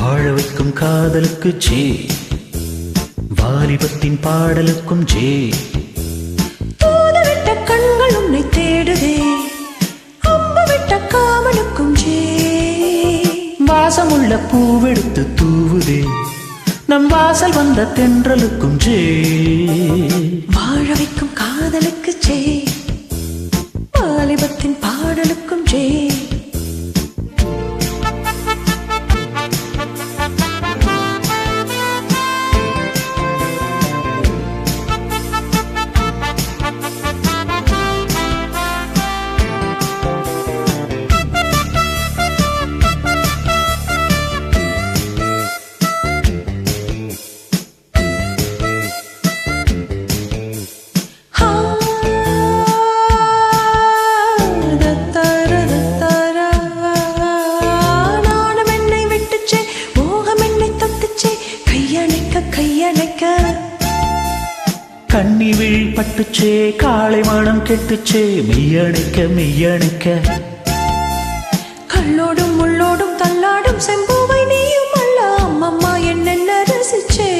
வாழ வைக்கும் காதலுக்கு ஜே, வாலிபத்தின் பாடலுக்கும் ஜே. தூதுவிட்ட கண்கள் உன்னை தேடுதே, அம்பு விட்ட காமனுக்கும் ஜே. வாசமுள்ள பூவெடுத்து தூவுதே, நம் வாசல் வந்த தென்றலுக்கும் ஜே. வாழ வைக்கும் காதலுக்கு ஜே, வாலிபத்தின் பாடலுக்கும் ஜே. கண்ணி விழி பட்டுச்சே, காளை மனம் கெட்டுச்சே, மெய்யணைக்க மெய்யணைக்க. கல்லோடும் முள்ளோடும் தள்ளாடும் செம்பூவை நீயும் அல்ல, அம்மம்மா என்னென்ன ரசிச்சே.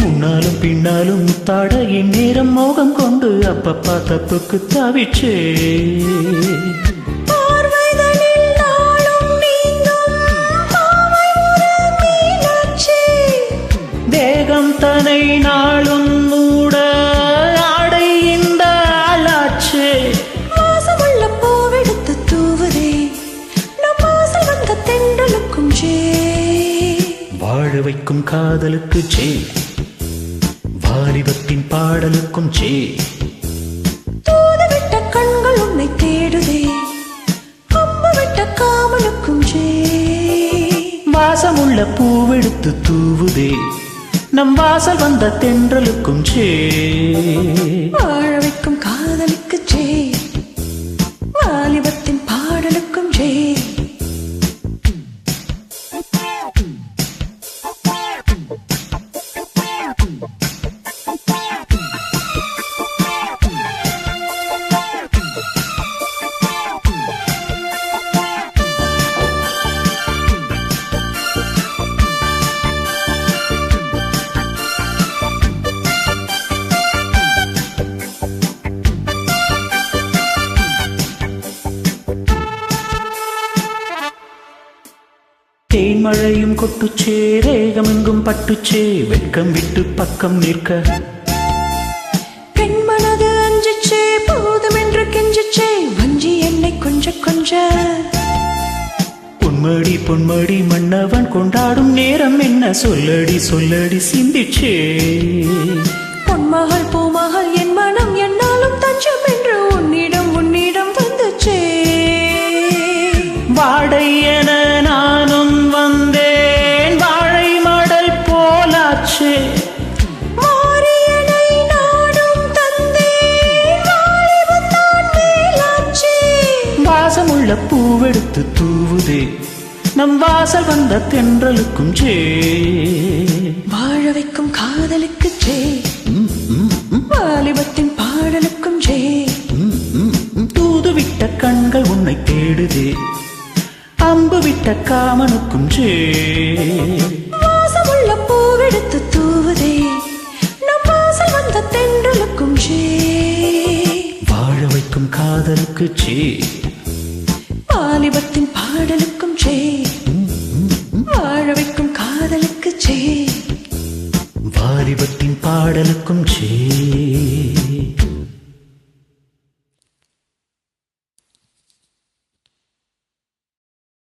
முன்னாலும் பின்னாலும் முத்தாட என் நேரம் மோகம் கொண்டு அப்பப்பா தப்புக்கு தாவிச்சே. தேகம் தனை நாளும் மூட ஆடை இந்த ஆளாச்சே. வாசமுள்ள பூவெடுத்து தூவுதே, நம் வாசல் வந்த தென்றலுக்கும் ஜே. வாழ வைக்கும் காதலுக்கு ஜே, வாலிபத்தின் பாடலுக்கும் ஜே. தூதுவிட்ட கண்கள் உன்னை தேடுதே, அம்பு விட்ட காமனுக்கும் ஜே. வாசமுள்ள பூவெடுத்து தூவுதே, நம் வாசல் வந்த தென்றலுக்கும் ஜே. வாழ வைக்கும் காதலுக்கு ஜே, வாலிபத்தின் பாடலுக்கும் ஜே. தேன்மழையும் கொட்டுச்சே, ரேகமெங்கும் பட்டுச்சே, வெட்கம் விட்டு பக்கம் நிற்க. பெண்மனது அஞ்சிச்சே, போதும் என்று கெஞ்சிச்சே, வஞ்சி என்னை கொஞ்ச கொஞ்ச. பொன்மடி பொன்மடி மன்னவன் கொண்டாடும் நேரம் என்ன, சொல்லடி சொல்லடி சிந்திச்சே. பொன்மகள் பூமகள் என் மனம் என்னாலும் தஞ்சம் என்று உன்னிடம் உன்னிடம் வந்துச்சே. வாடை என நானும் வந்தேன், வாழை மடல் போலாச்சே. மாரியனை நாடும் தந்தேன், வாலிபம் தான் மேலாச்சே. வாசமுள்ள பூவெடுத்து தூவுதே, நம் வாசல் வந்த தென்றலுக்கும் ஜே. வாழ வைக்கும் காதலுக்கு ஜே, வாலிபத்தின் பாடலுக்கும் ஜே. தூதுவிட்ட கண்கள் உன்னை தேடுதே, அம்பு விட்ட காமனுக்கும் ஜே. வாசமுள்ள பூவெடுத்து தூவுதே, நம் வாசல் வந்த தென்றலுக்கும் ஜே. வாழ வைக்கும் காதலுக்கு ஜே, வாலிபத்தின் பாடலுக்கும் ஜே. வாழ வைக்கும் காதலுக்கு ஜே, வாலிபத்தின் பாடலுக்கும் ஜே.